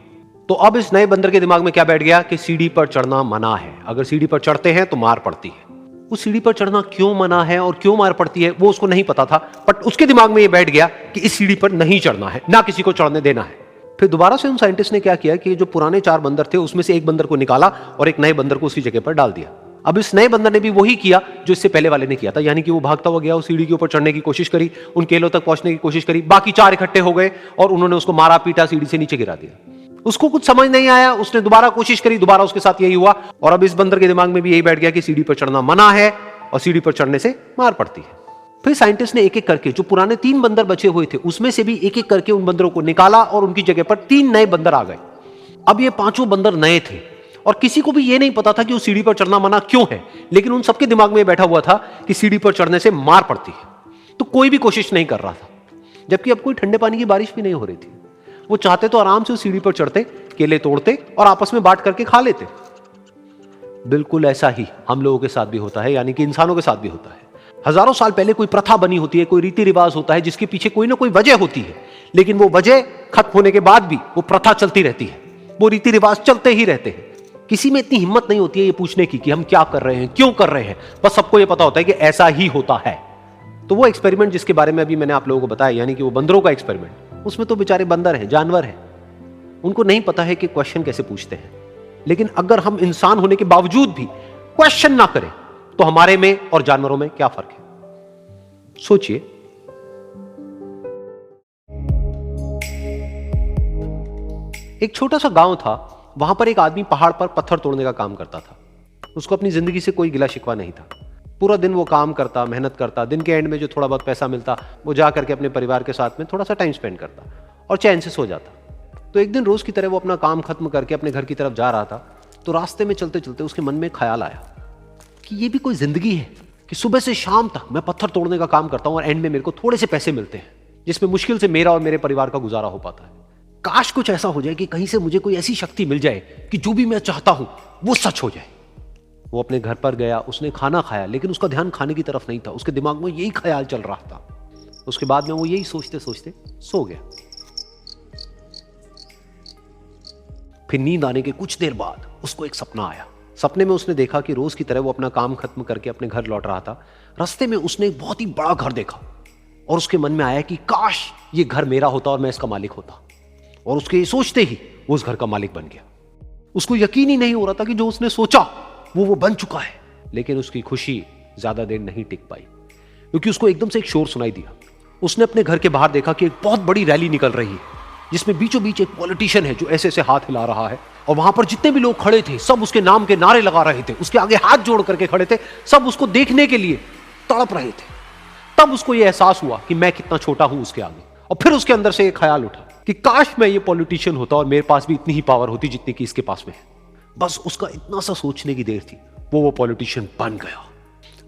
तो अब इस नए बंदर के दिमाग में क्या बैठ गया कि सीढ़ी पर चढ़ना मना है, अगर सीढ़ी पर चढ़ते हैं तो मार पड़ती है। उस सीढ़ी पर चढ़ना क्यों मना है और क्यों मार पड़ती है वो उसको नहीं पता था, बट उसके दिमाग में ये बैठ गया कि इस सीढ़ी पर नहीं चढ़ना है, ना किसी को चढ़ने देना है। फिर दोबारा से उन साइंटिस्ट ने क्या किया कि जो पुराने 4 बंदर थे उसमें से एक बंदर को निकाला और एक नए बंदर को उसकी जगह पर डाल दिया। अब इस नए बंदर ने भी वही किया जो इससे पहले वाले ने किया था, यानी कि वो भागता हुआ गया, उस सीढ़ी के ऊपर चढ़ने की कोशिश करी, उन केलों तक पहुंचने की कोशिश करी। बाकी 4 इकट्ठे हो गए और उन्होंने उसको मारा पीटा, सीढ़ी से नीचे गिरा दिया। उसको कुछ समझ नहीं आया, उसने दोबारा कोशिश करी, दोबारा उसके साथ यही हुआ। और अब इस बंदर के दिमाग में भी यही बैठ गया कि सीढ़ी पर चढ़ना मना है और सीढ़ी पर चढ़ने से मार पड़ती है। फिर साइंटिस्ट ने एक एक करके जो पुराने 3 बंदर बचे हुए थे उसमें से भी एक एक करके उन बंदरों को निकाला और उनकी जगह पर 3 नए बंदर आ गए। अब ये 5 बंदर नए थे और किसी को भी ये नहीं पता था कि उस सीढ़ी पर चढ़ना मना क्यों है, लेकिन उन सबके दिमाग में बैठा हुआ था कि सीढ़ी पर चढ़ने से मार पड़ती है। तो कोई भी कोशिश नहीं कर रहा था, जबकि अब कोई ठंडे पानी की बारिश भी नहीं हो रही थी। वो चाहते तो आराम से उस सीढ़ी पर चढ़ते, केले तोड़ते और आपस में बांट करके खा लेते। बिल्कुल ऐसा ही हम लोगों के साथ भी होता है, यानी कि इंसानों के साथ भी होता है। हजारों साल पहले कोई प्रथा बनी होती है, कोई रीति रिवाज होता है जिसके पीछे कोई ना कोई वजह होती है, लेकिन वो वजह खत्म होने के बाद भी वो प्रथा चलती रहती है, वो रीति रिवाज चलते ही रहते हैं। किसी में इतनी हिम्मत नहीं होती है ये पूछने की कि हम क्या कर रहे हैं, क्यों कर रहे हैं, बस सबको ये पता होता है कि ऐसा ही होता है। तो वो एक्सपेरिमेंट जिसके बारे में अभी मैंने आप लोगों को बताया, यानी कि वो बंदरों का एक्सपेरिमेंट, उसमें तो बेचारे बंदर हैं, जानवर हैं, उनको नहीं पता है कि क्वेश्चन कैसे पूछते हैं। लेकिन अगर हम इंसान होने के बावजूद भी क्वेश्चन ना करें तो हमारे में और जानवरों में क्या फर्क है? सोचिए। एक छोटा सा गांव था, वहां पर एक आदमी पहाड़ पर पत्थर तोड़ने का काम करता था। उसको अपनी जिंदगी से कोई गिला शिकवा नहीं था। पूरा दिन वो काम करता, मेहनत करता, दिन के एंड में जो थोड़ा बहुत पैसा मिलता वो जा करके अपने परिवार के साथ में थोड़ा सा टाइम स्पेंड करता और चैन से सो जाता। तो एक दिन रोज की तरह वो अपना काम खत्म करके अपने घर की तरफ जा रहा था, तो रास्ते में चलते चलते उसके मन में ख्याल आया कि ये भी कोई जिंदगी है कि सुबह से शाम तक मैं पत्थर तोड़ने का काम करता हूं और एंड में मेरे को थोड़े से पैसे मिलते हैं, जिसमें मुश्किल से मेरा और मेरे परिवार का गुजारा हो पाता है। काश कुछ ऐसा हो जाए कि कहीं से मुझे कोई ऐसी शक्ति मिल जाए कि जो भी मैं चाहता हूं वो सच हो जाए। वो अपने घर पर गया, उसने खाना खाया, लेकिन उसका ध्यान खाने की तरफ नहीं था, उसके दिमाग में यही ख्याल चल रहा था। उसके बाद में वो यही सोचते सोचते सो गया। फिर नींद आने के कुछ देर बाद उसको एक सपना आया। सपने में उसने देखा कि रोज की तरह वो अपना काम खत्म करके अपने घर लौट रहा था। रास्ते में उसने एक बहुत ही बड़ा घर देखा और उसके मन में आया कि काश ये घर मेरा होता और मैं इसका मालिक होता। और उसके सोचते ही वो उस घर का मालिक बन गया। उसको यकीन ही नहीं हो रहा था कि जो उसने सोचा वो बन चुका है। लेकिन उसकी खुशी ज्यादा देर नहीं टिक पाई, क्योंकि उसको एकदम से एक शोर सुनाई दिया। उसने अपने घर के बाहर देखा कि एक बहुत बड़ी रैली निकल रही है, जिसमें बीचों बीच एक पॉलिटिशियन है जो ऐसे ऐसे हाथ हिला रहा है, और वहां पर जितने भी लोग खड़े थे सब उसके नाम के नारे लगा रहे थे, उसके आगे हाथ जोड़ करके खड़े थे, सब उसको देखने के लिए तड़प रहे थे। तब उसको यह एहसास हुआ कि मैं कितना छोटा हूं उसके आगे। और फिर उसके अंदर से एक ख्याल उठा कि काश मैं ये पॉलिटिशियन होता और मेरे पास भी इतनी ही पावर होती जितनी कि इसके पास में है। बस उसका इतना सा सोचने की देर थी, वो पॉलिटिशियन बन गया।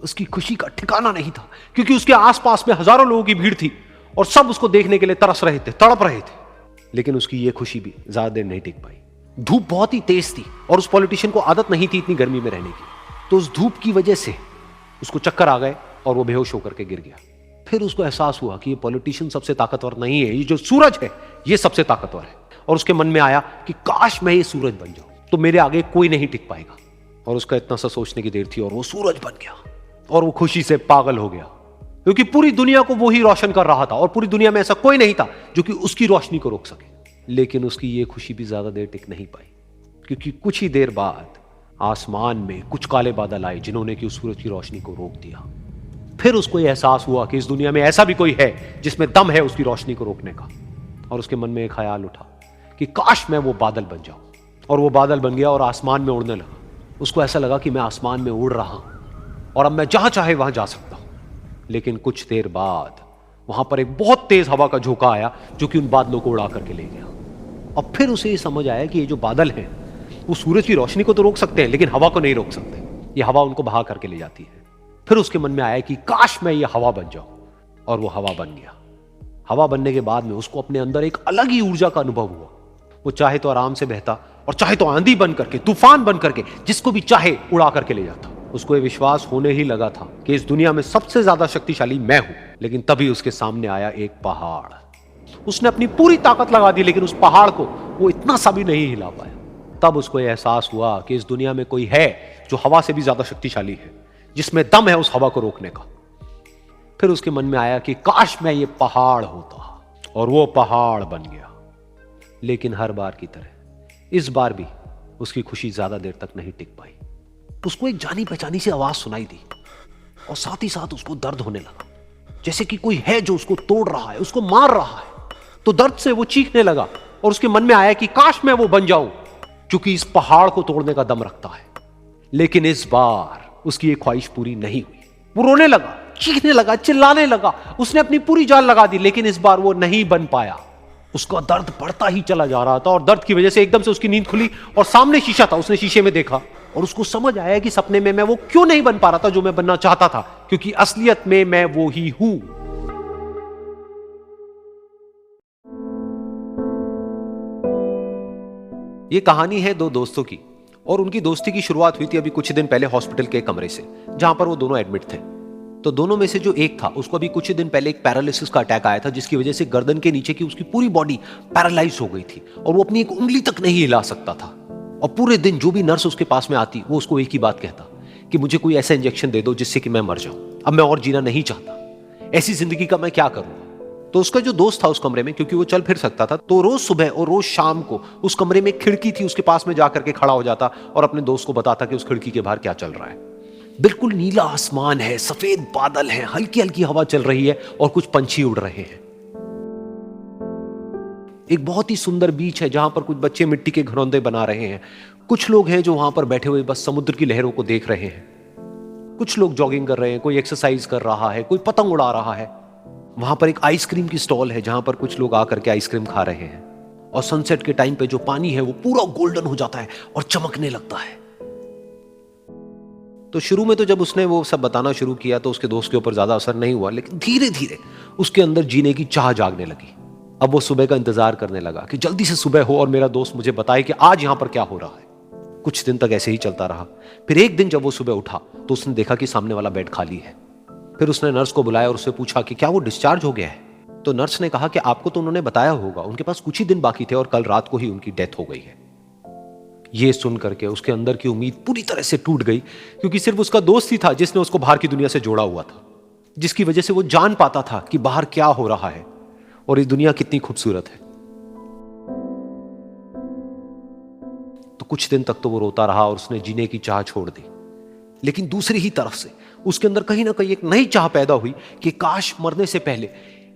उसकी खुशी का ठिकाना नहीं था, क्योंकि उसके आसपास में हजारों लोगों की भीड़ थी और सब उसको देखने के लिए तरस रहे थे, तड़प रहे थे। लेकिन उसकी ये खुशी भी ज्यादा देर नहीं टिक पाई। धूप बहुत ही तेज थी और उस पॉलिटिशियन को आदत नहीं थी इतनी गर्मी में रहने की, तो उस धूप की वजह से उसको चक्कर आ गए और वो बेहोश होकर के गिर गया। फिर उसको एहसास हुआ कि ये पॉलिटिशियन सबसे ताकतवर नहीं है, ये जो सूरज है ये सबसे ताकतवर है। और उसके मन में आया कि काश मैं ये सूरज बन जाऊं तो मेरे आगे कोई नहीं टिक पाएगा। और उसका इतना सा सोचने की देर थी और वो सूरज बन गया और वो खुशी से पागल हो गया, क्योंकि पूरी दुनिया को वो ही रोशन कर रहा था और पूरी दुनिया में ऐसा कोई नहीं था जो कि उसकी रोशनी को रोक सके। लेकिन उसकी ये खुशी भी ज्यादा देर टिक नहीं पाई, क्योंकि कुछ ही देर बाद आसमान में कुछ काले बादल आए जिन्होंने कि उस सूरज की रोशनी को रोक दिया। फिर उसको यह एहसास हुआ कि इस दुनिया में ऐसा भी कोई है जिसमें दम है उसकी रोशनी को रोकने का। और उसके मन में एक ख्याल उठा कि काश मैं वो बादल बन जाऊं। और वो बादल बन गया और आसमान में उड़ने लगा। उसको ऐसा लगा कि मैं आसमान में उड़ रहा हूं और अब मैं जहां चाहे वहां जा सकता हूं। लेकिन कुछ देर बाद वहां पर एक बहुत तेज हवा का झोंका आया जो कि उन बादलों को उड़ा करके ले गया। और फिर उसे ये समझ आया कि ये जो बादल हैं वो सूरज की रोशनी को तो रोक सकते हैं, लेकिन हवा को नहीं रोक सकते। ये हवा उनको बहा करके ले जाती है। फिर उसके मन में आया कि काश मैं ये हवा बन जाऊं, और वो हवा बन गया। हवा बनने के बाद में उसको अपने अंदर एक अलग ही ऊर्जा का अनुभव हुआ। वो चाहे तो आराम से बहता और चाहे तो आंधी बन करके, तूफान बन करके, जिसको भी चाहे उड़ा करके ले जाता। उसको ये विश्वास होने ही लगा था कि इस दुनिया में सबसे ज्यादा शक्तिशाली मैं हूं। लेकिन तभी उसके सामने आया एक पहाड़। उसने अपनी पूरी ताकत लगा दी, लेकिन उस पहाड़ को वो इतना सा भी नहीं हिला पाया। तब उसको यह एहसास हुआ कि इस दुनिया में कोई है जो हवा से भी ज्यादा शक्तिशाली है, जिसमें दम है उस हवा को रोकने का। फिर उसके मन में आया कि काश मैं ये पहाड़ होता, और वो पहाड़ बन गया। लेकिन हर बार की तरह इस बार भी उसकी खुशी ज्यादा देर तक नहीं टिक पाई। उसको एक जानी पहचानी सी आवाज सुनाई दी और साथ ही साथ उसको दर्द होने लगा, जैसे कि कोई है जो उसको तोड़ रहा है, उसको मार रहा है। तो दर्द से वो चीखने लगा और उसके मन में आया कि काश मैं वो बन जाऊं क्योंकि इस पहाड़ को तोड़ने का दम रखता है। लेकिन इस बार उसकी एक ख्वाहिश पूरी नहीं हुई। वो रोने लगा, चीखने लगा, चिल्लाने लगा, उसने अपनी पूरी जान लगा दी, लेकिन इस बार वो नहीं बन पाया। उसका दर्द बढ़ता ही चला जा रहा था और दर्द की वजह से एकदम से उसकी नींद खुली और सामने शीशा था। उसने शीशे में देखा और उसको समझ आया कि सपने में मैं वो क्यों नहीं बन पा रहा था जो मैं बनना चाहता था, क्योंकि असलियत में मैं वो ही हूं। ये कहानी है दो दोस्तों की, और उनकी दोस्ती की शुरुआत हुई थी अभी कुछ दिन पहले हॉस्पिटल के कमरे से, जहां पर वो दोनों एडमिट थे। तो दोनों में से जो एक था, उसको अभी कुछ दिन पहले एक पैरालिसिस का अटैक आया था, जिसकी वजह से गर्दन के नीचे की उसकी पूरी बॉडी पैरालाइज हो गई थी और वो अपनी एक उंगली तक नहीं हिला सकता था। और पूरे दिन जो भी नर्स उसके पास में आती, वो उसको एक ही बात कहता कि मुझे कोई ऐसा इंजेक्शन दे दो जिससे कि मैं मर जाऊं, अब मैं और जीना नहीं चाहता, ऐसी जिंदगी का मैं क्या करूंगा। तो उसका जो दोस्त था उस कमरे में, क्योंकि वो चल फिर सकता था, तो रोज सुबह और रोज शाम को उस कमरे में एक खिड़की थी, उसके पास में जाकर के खड़ा हो जाता और अपने दोस्त को बताता कि उस खिड़की के बाहर क्या चल रहा है। बिल्कुल नीला आसमान है, सफेद बादल है, हल्की हल्की हवा चल रही है और कुछ पंछी उड़ रहे हैं। एक बहुत ही सुंदर बीच है जहां पर कुछ बच्चे मिट्टी के घरौंदे बना रहे हैं। कुछ लोग हैं जो वहां पर बैठे हुए बस समुद्र की लहरों को देख रहे हैं। कुछ लोग जॉगिंग कर रहे हैं, कोई एक्सरसाइज कर रहा है, कोई पतंग उड़ा रहा है। वहां पर एक आइसक्रीम की स्टॉल है जहां पर कुछ लोग आकर के आइसक्रीम खा रहे हैं। और सनसेट के टाइम पे जो पानी है वो पूरा गोल्डन हो जाता है और चमकने लगता है। तो शुरू में तो जब उसने वो सब बताना शुरू किया तो उसके दोस्त के ऊपर ज्यादा असर नहीं हुआ, लेकिन धीरे धीरे उसके अंदर जीने की चाह जागने लगी। अब वो सुबह का इंतजार करने लगा कि जल्दी से सुबह हो और मेरा दोस्त मुझे बताए कि आज यहां पर क्या हो रहा है। कुछ दिन तक ऐसे ही चलता रहा। फिर एक दिन जब वो सुबह उठा तो उसने देखा कि सामने वाला बेड खाली है। फिर उसने नर्स को बुलाया और उससे पूछा कि क्या वो डिस्चार्ज हो गया है। तो नर्स ने कहा कि आपको तो उन्होंने बताया होगा, उनके पास कुछ ही दिन बाकी थे और कल रात को ही उनकी डेथ हो गई है। ये सुन करके उसके अंदर की उम्मीद पूरी तरह से टूट गई, क्योंकि सिर्फ उसका दोस्त ही था जिसने उसको बाहर की दुनिया से जोड़ा हुआ था, जिसकी वजह से वो जान पाता था कि बाहर क्या हो रहा है और ये दुनिया कितनी खूबसूरत है। तो कुछ दिन तक तो वो रोता रहा और उसने जीने की चाह छोड़ दी। लेकिन दूसरी ही तरफ से उसके अंदर कहीं ना कहीं एक नई चाह पैदा हुई कि काश मरने से पहले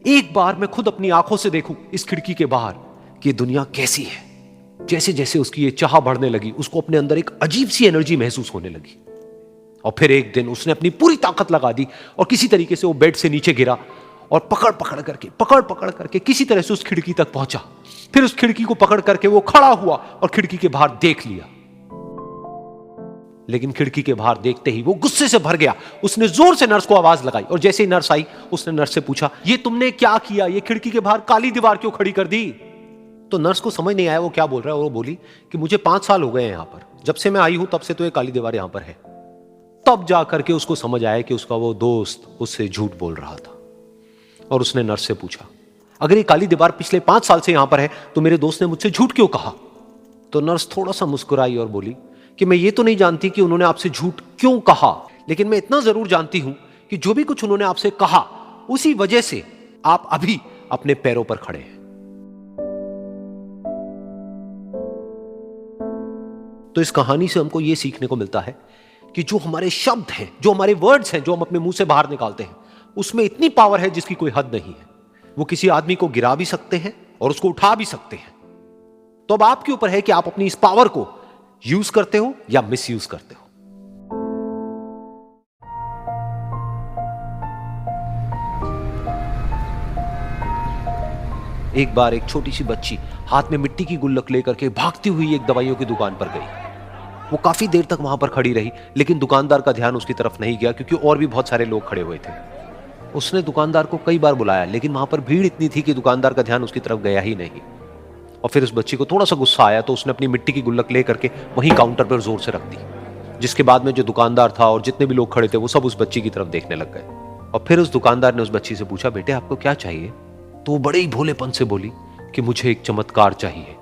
एक बार मैं खुद अपनी आंखों से देखूं इस खिड़की के बाहर कि दुनिया कैसी है। जैसे जैसे उसकी ये चाह बढ़ने लगी, उसको अपने अंदर एक अजीब सी एनर्जी महसूस होने लगी। और फिर एक दिन उसने अपनी पूरी ताकत लगा दी और किसी तरीके से वो बेड से नीचे गिरा और पकड़ पकड़ करके किसी तरह से उस खिड़की तक पहुंचा। फिर उस खिड़की को पकड़ करके वो खड़ा हुआ और खिड़की के बाहर देख लिया। लेकिन खिड़की के बाहर देखते ही वो गुस्से से भर गया। उसने जोर से नर्स को आवाज लगाई और जैसे ही नर्स आई उसने नर्स से पूछा, ये तुमने क्या किया, ये खिड़की के बाहर काली दीवार क्यों खड़ी कर दी। तो नर्स को समझ नहीं आया वो क्या बोल रहा है और वो बोली कि मुझे 5 साल हो गए हैं यहां पर, जब से मैं आई हूं तब से तो ये काली दीवार यहां पर है। तब जाकर के उसको समझ आया कि उसका वो दोस्त उससे झूठ बोल रहा था। और उसने नर्स से पूछा, अगर ये काली दीवार पिछले 5 साल से यहां पर है तो मेरे दोस्त ने मुझसे झूठ क्यों कहा। तो नर्स थोड़ा सा मुस्कुराई और बोली कि मैं ये तो नहीं जानती कि उन्होंने आपसे झूठ क्यों कहा, लेकिन मैं इतना जरूर जानती हूं कि जो भी कुछ उन्होंने आपसे कहा उसी वजह से आप अभी अपने पैरों पर खड़े हैं। तो इस कहानी से हमको यह सीखने को मिलता है कि जो हमारे शब्द हैं, जो हमारे वर्ड्स हैं, जो हम अपने मुंह से बाहर निकालते हैं, उसमें इतनी पावर है जिसकी कोई हद नहीं है। वो किसी आदमी को गिरा भी सकते हैं और उसको उठा भी सकते हैं। तो अब आपके ऊपर है कि आप अपनी इस पावर को यूज करते हो या मिस यूज करते हो। एक बार एक छोटी सी बच्ची हाथ में मिट्टी की गुल्लक लेकर के भागती हुई एक दवाइयों की दुकान पर गई। वो काफी देर तक वहां पर खड़ी रही, लेकिन दुकानदार का ध्यान उसकी तरफ नहीं गया, क्योंकि और भी बहुत सारे लोग खड़े हुए थे। उसने दुकानदार को कई बार बुलाया, लेकिन वहां पर भीड़ इतनी थी कि दुकानदार का ध्यान उसकी तरफ गया ही नहीं। और फिर उस बच्ची को थोड़ा सा गुस्सा आया तो उसने अपनी मिट्टी की गुल्लक लेकर के वहीं काउंटर पर जोर से रख दी, जिसके बाद में जो दुकानदार था और जितने भी लोग खड़े थे वो सब उस बच्ची की तरफ देखने लग गए। और फिर उस दुकानदार ने उस बच्ची से पूछा, बेटे आपको क्या चाहिए। तो वो बड़े ही भोलेपन से बोली कि मुझे एक चमत्कार चाहिए।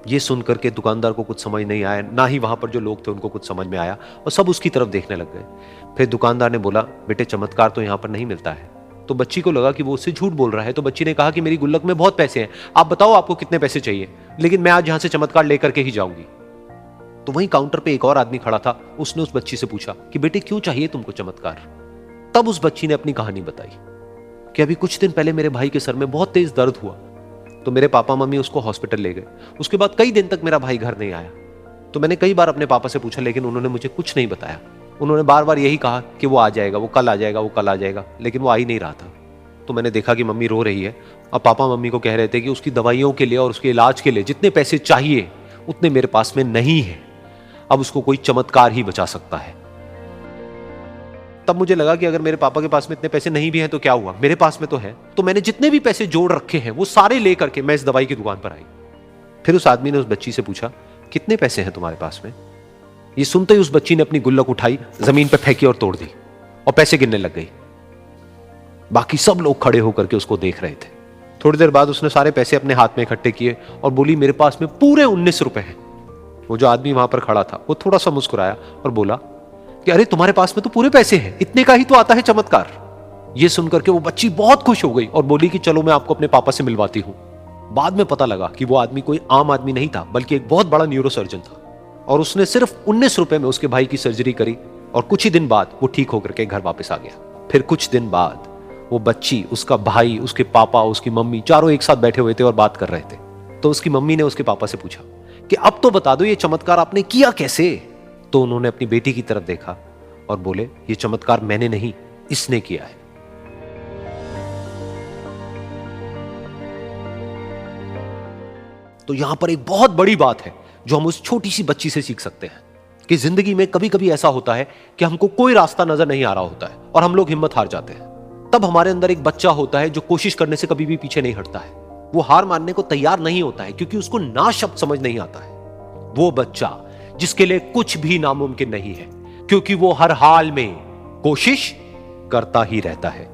ये सुनकर के दुकानदार को कुछ समझ नहीं आया, ना ही वहां पर जो लोग थे उनको कुछ समझ में आया, और सब उसकी तरफ देखने लग गए। फिर दुकानदार ने बोला, बेटे चमत्कार तो यहां पर नहीं मिलता है। तो बच्ची को लगा कि वो उससे झूठ बोल रहा है। तो बच्ची ने कहा कि मेरी गुल्लक में बहुत पैसे हैं, आप बताओ आपको कितने पैसे चाहिए, लेकिन मैं आज यहां से चमत्कार लेकर के ही जाऊंगी। तो वहीं काउंटर पे एक और आदमी खड़ा था। उसने उस बच्ची से पूछा कि बेटे क्यों चाहिए तुमको चमत्कार। तब उस बच्ची ने अपनी कहानी बताई कि अभी कुछ दिन पहले मेरे भाई के सर में बहुत तेज दर्द हुआ, तो मेरे पापा मम्मी उसको हॉस्पिटल ले गए। उसके बाद कई दिन तक मेरा भाई घर नहीं आया। तो मैंने कई बार अपने पापा से पूछा, लेकिन उन्होंने मुझे कुछ नहीं बताया। उन्होंने बार बार यही कहा कि वो आ जाएगा, वो कल आ जाएगा, वो कल आ जाएगा, लेकिन वो आ ही नहीं रहा था। तो मैंने देखा कि मम्मी रो रही है। अब पापा मम्मी को कह रहे थे कि उसकी दवाइयों के लिए और उसके इलाज के लिए जितने पैसे चाहिए उतने मेरे पास में नहीं है। अब उसको कोई चमत्कार ही बचा सकता है। तब मुझे लगा कि अगर मेरे पापा के पास में इतने पैसे नहीं भी हैं तो क्या हुआ, मेरे पास में तो है। तो मैंने जितने भी पैसे जोड़ रखे हैं वो सारे लेकर के मैं इस दवाई की दुकान पर आई। फिर उस आदमी ने उस बच्ची से पूछा कितने पैसे हैं तुम्हारे पास में? ये सुनते ही उस बच्ची ने अपनी गुल्लक उठाई, जमीन पे फेंकी और तोड़ दी और पैसे गिनने लग गई। बाकी सब लोग खड़े होकर के उसको देख रहे थे। थोड़ी देर बाद उसने सारे पैसे अपने हाथ में इकट्ठे किए और बोली, मेरे पास में पूरे 19 रुपए हैं। वो जो आदमी वहां पर खड़ा था वो थोड़ा सा मुस्कुराया और बोला कि अरे तुम्हारे पास में तो पूरे पैसे हैं, इतने का ही तो आता है चमत्कार। ये सुनकर के वो बच्ची बहुत खुश हो गई और बोली कि चलो मैं आपको अपने पापा से मिलवाती हूं। बाद में पता लगा कि वो आदमी कोई आम आदमी नहीं था, बल्कि एक बहुत बड़ा न्यूरोसर्जन था और उसने सिर्फ 19 रुपए में उसके भाई की सर्जरी करी और कुछ ही दिन बाद वो ठीक होकर के घर वापस आ गया। फिर कुछ दिन बाद वो बच्ची, उसका भाई, उसके पापा, उसकी मम्मी चारों एक साथ बैठे हुए थे और बात कर रहे थे। तो उसकी मम्मी ने उसके पापा से पूछा कि अब तो बता दो ये चमत्कार आपने किया कैसे? तो उन्होंने अपनी बेटी की तरफ देखा और बोले, ये चमत्कार मैंने नहीं, इसने किया है। तो यहां पर एक बहुत बड़ी बात है जो हम उस छोटी सी बच्ची से सीख सकते हैं कि जिंदगी में कभी कभी ऐसा होता है कि हमको कोई रास्ता नजर नहीं आ रहा होता है और हम लोग हिम्मत हार जाते हैं। तब हमारे अंदर एक बच्चा होता है जो कोशिश करने से कभी भी पीछे नहीं हटता है। वो हार मानने को तैयार नहीं होता है क्योंकि उसको ना शब्द समझ नहीं आता है। वो बच्चा जिसके लिए कुछ भी नामुमकिन नहीं है, क्योंकि वो हर हाल में कोशिश करता ही रहता है।